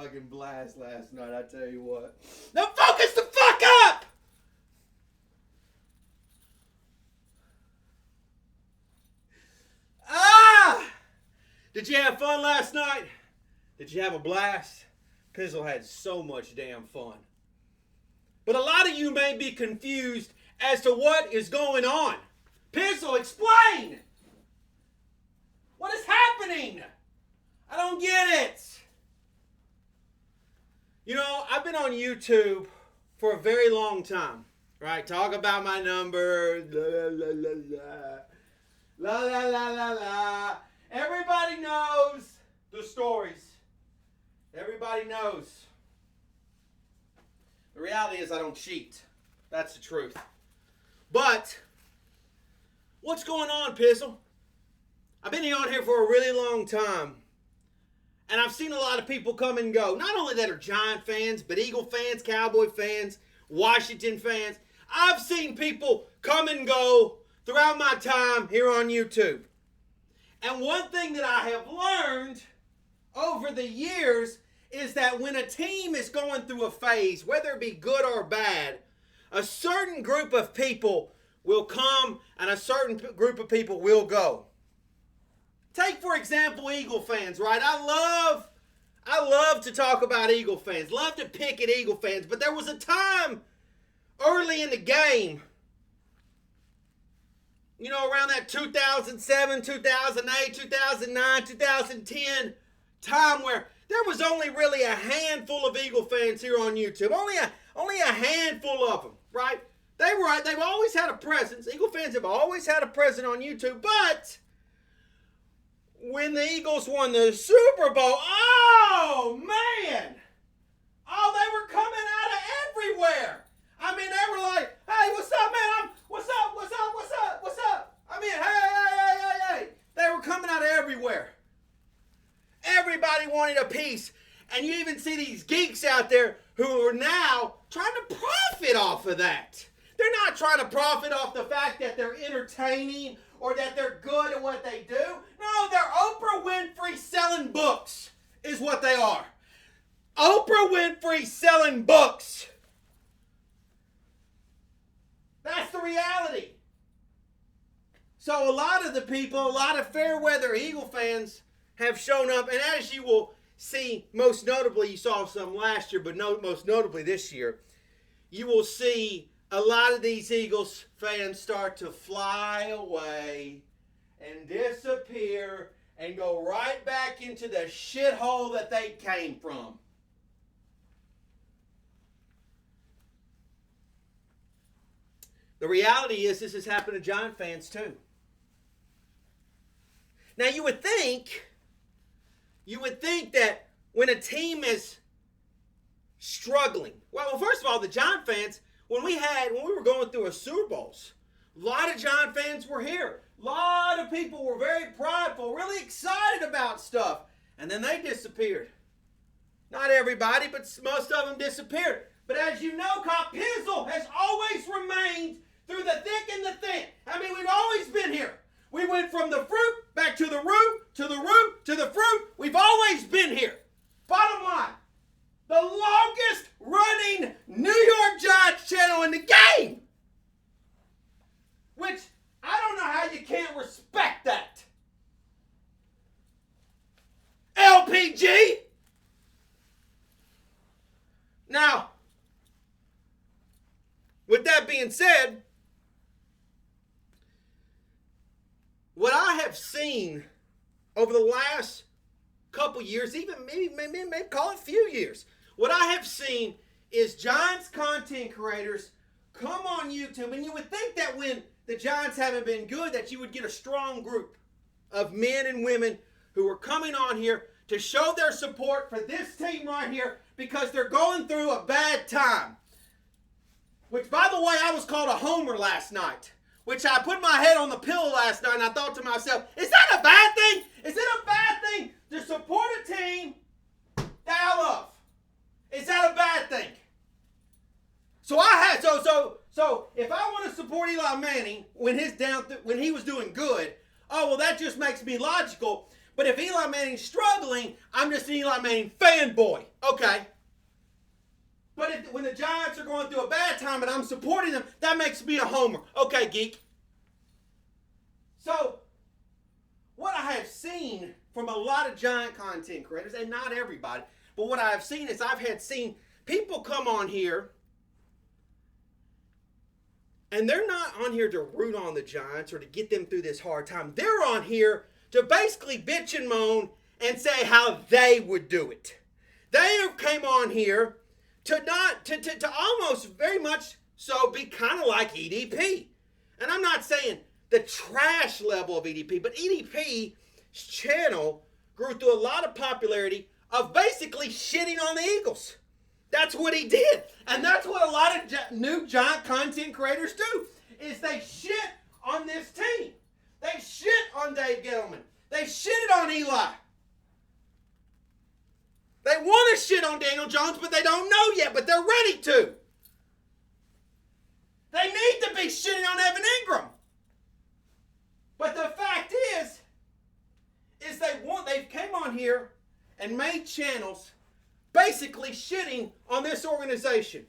fucking blast last night, I tell you what. Now focus the fuck up! Did you have fun last night? Did you have a blast? Pizzle had so much damn fun. But a lot of you may be confused as to what is going on. Pizzle, explain! What is happening? I don't get it. You know, I've been on YouTube for a very long time, right? Talk about my numbers, la la la la la la la. Everybody knows the stories. Everybody knows. The reality is I don't cheat. That's the truth. But what's going on, Pizzle? I've been on here for a really long time. And I've seen a lot of people come and go. Not only that are Giant fans, but Eagle fans, Cowboy fans, Washington fans. I've seen people come and go throughout my time here on YouTube. And one thing that I have learned over the years is that when a team is going through a phase, whether it be good or bad, a certain group of people will come and a certain group of people will go. Take, for example, Eagle fans, right? I love to talk about Eagle fans, love to pick at Eagle fans, but there was a time early in the game, you know, around that 2007, 2008, 2009, 2010 time where there was only really a handful of Eagle fans here on YouTube. Only a handful of them, right? They've always had a presence. Eagle fans have always had a presence on YouTube, but when the Eagles won the Super Bowl, oh man! Oh, they were coming out of everywhere. I mean, they were like, hey, what's up, man? What's up? I mean, hey. They were coming out of everywhere. Everybody wanted a piece. And you even see these geeks out there who are now trying to profit off of that. They're not trying to profit off the fact that they're entertaining or that they're good at what they do. No, they're Oprah Winfrey selling books is what they are. Oprah Winfrey selling books. That's the reality. So a lot of the people, a lot of fair weather Eagle fans have shown up. And as you will see, most notably, you saw some last year, but most notably this year, you will see a lot of these Eagles fans start to fly away and disappear and go right back into the shithole that they came from. The reality is this has happened to Giant fans too. Now you would think that when a team is struggling, well, first of all, the Giant fans, when we were going through a Super Bowls, a lot of Giant fans were here. A lot of people were very prideful, really excited about stuff, and then they disappeared. Not everybody, but most of them disappeared. But as you know, Cop Pizzle has always remained through the thick and the thin. I mean, we've always been here. We went from the fruit back to the root, to the root, to the fruit. We've always been here. Bottom line, the longest running New York Giants channel in the game. Which, I don't know how you can't respect that. LPG. Now, with that being said, what I have seen over the last couple years, even maybe call it a few years, what I have seen is Giants content creators come on YouTube, and you would think that when the Giants haven't been good, that you would get a strong group of men and women who are coming on here to show their support for this team right here because they're going through a bad time. Which, by the way, I was called a homer last night. Which I put my head on the pillow last night and I thought to myself, is that a bad thing? Is it a bad thing to support a team that I love? Is that a bad thing? So if I want to support Eli Manning when he was doing good, oh well, that just makes me logical. But if Eli Manning's struggling, I'm just an Eli Manning fanboy. Okay. But when the Giants are going through a bad time and I'm supporting them, that makes me a homer. Okay, geek. So, what I have seen from a lot of Giant content creators, and not everybody, but what I have seen is seen people come on here, and they're not on here to root on the Giants or to get them through this hard time. They're on here to basically bitch and moan and say how they would do it. They came on here to almost very much so be kind of like EDP. And I'm not saying the trash level of EDP, but EDP's channel grew through a lot of popularity of basically shitting on the Eagles. That's what he did. And that's what a lot of new Giant content creators do, is they shit on this team. They shit on Dave Gettleman. They shitted on Eli. They want to shit on Daniel Jones, but they don't know yet, but they're ready to. They need to be shitting on Evan Ingram. But the fact is they came on here and made channels basically shitting on this organization.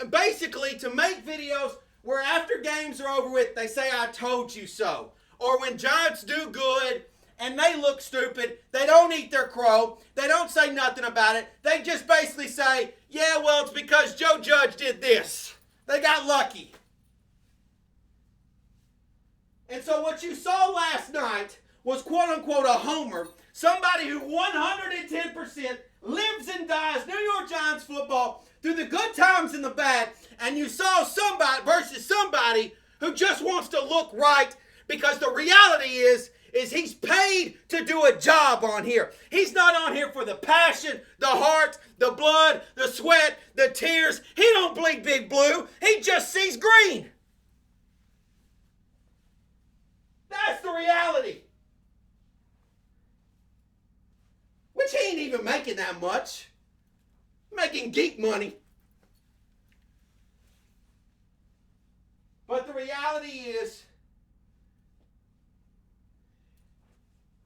And basically to make videos where after games are over with, they say, I told you so. Or when Giants do good and they look stupid, they don't eat their crow, they don't say nothing about it. They just basically say, yeah, well, it's because Joe Judge did this. They got lucky. And so what you saw last night was quote-unquote a homer, somebody who 110% lives and dies New York Giants football through the good times and the bad, and you saw somebody versus somebody who just wants to look right, because the reality is he's paid to do a job on here. He's not on here for the passion, the heart, the blood, the sweat, the tears. He don't bleed big blue. He just sees green. That's the reality. Which he ain't even making that much. Making geek money. But the reality is,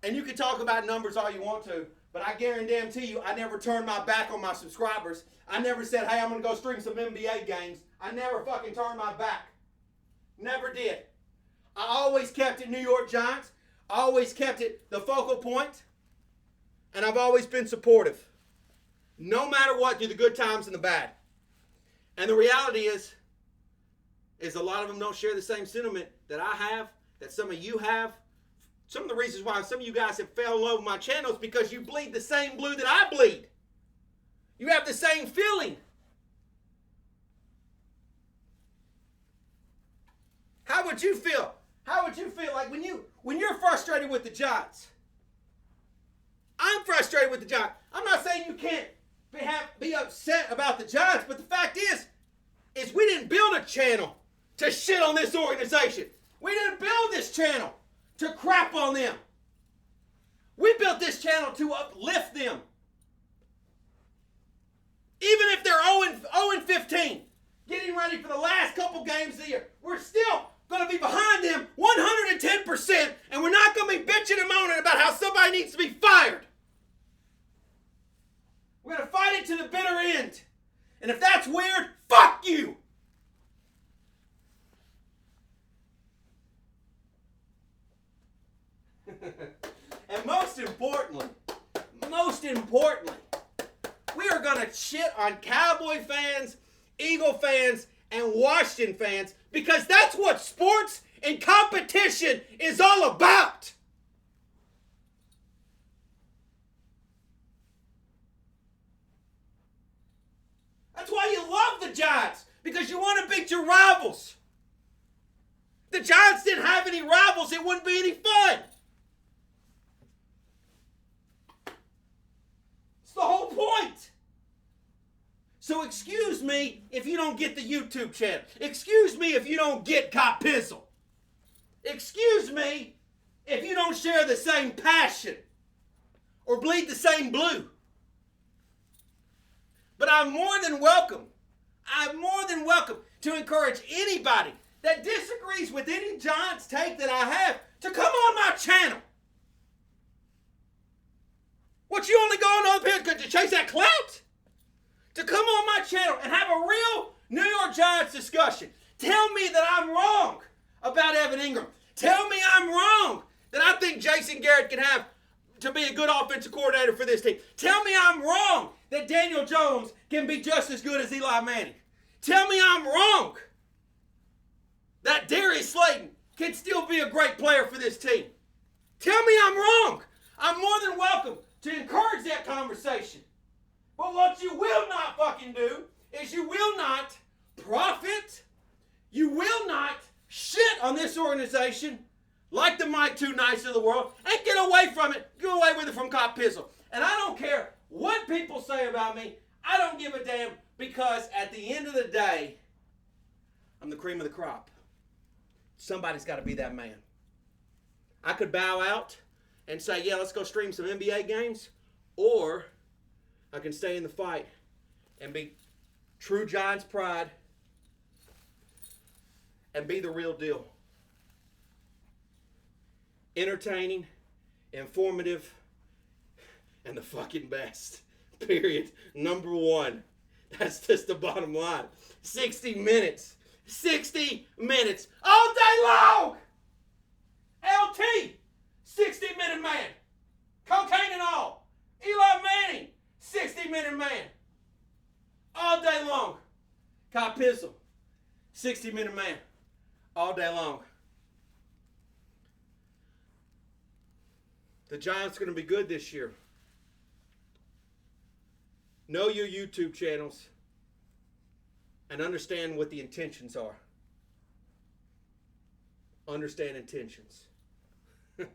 and you can talk about numbers all you want to, but I guarantee you, I never turned my back on my subscribers. I never said, hey, I'm going to go stream some NBA games. I never fucking turned my back. Never did. I always kept it New York Giants. I always kept it the focal point. And I've always been supportive. No matter what, through the good times and the bad. And the reality is a lot of them don't share the same sentiment that I have, that some of you have. Some of the reasons why some of you guys have fell in love with my channel is because you bleed the same blue that I bleed. You have the same feeling. How would you feel? How would you feel like when you're frustrated with the Giants? I'm frustrated with the Giants. I'm not saying you can't be upset about the Giants, but the fact is we didn't build a channel to shit on this organization. We didn't build this channel to crap on them. We built this channel to uplift them. Even if they're 0-15, getting ready for the last couple games of the year, we're still going to be behind them 110%, and we're not going to be bitching and moaning about how somebody needs to be fired. We're going to fight it to the bitter end. And if that's weird, fuck you. And most importantly, we are going to shit on Cowboy fans, Eagle fans, and Washington fans, because that's what sports and competition is all about. That's why you love the Giants, because you want to beat your rivals. If the Giants didn't have any rivals, it wouldn't be any fun. It's the whole point. So excuse me if you don't get the YouTube channel. Excuse me if you don't get Cop Pizzle. Excuse me if you don't share the same passion or bleed the same blue. But I'm more than welcome to encourage anybody that disagrees with any Giants take that I have to come on my channel. What, you only go on other people to chase that clout? To come on my channel and have a real New York Giants discussion. Tell me that I'm wrong about Evan Ingram. Tell me I'm wrong that I think Jason Garrett can have to be a good offensive coordinator for this team. Tell me I'm wrong that Daniel Jones can be just as good as Eli Manning. Tell me I'm wrong that Darius Slayton can still be a great player for this team. Tell me I'm wrong. I'm more than welcome to encourage that conversation. But what you will not fucking do is you will not profit. You will not shit on this organization like the Mike Too Nice of the world and get away from it. Get away with it from Cop Pizzle. And I don't care what people say about me. I don't give a damn because at the end of the day, I'm the cream of the crop. Somebody's got to be that man. I could bow out and say, yeah, let's go stream some NBA games. Or I can stay in the fight and be true Giants pride and be the real deal. Entertaining, informative, and the fucking best. Period. Number one. That's just the bottom line. 60 minutes. 60 minutes. All day long! LT, 60-minute man. Cocaine and all. Eli Manning, 60-minute man. All day long. Kyle Pizzle, 60-minute man. All day long. The Giants are going to be good this year. Know your YouTube channels and understand what the intentions are. Understand intentions. Woo!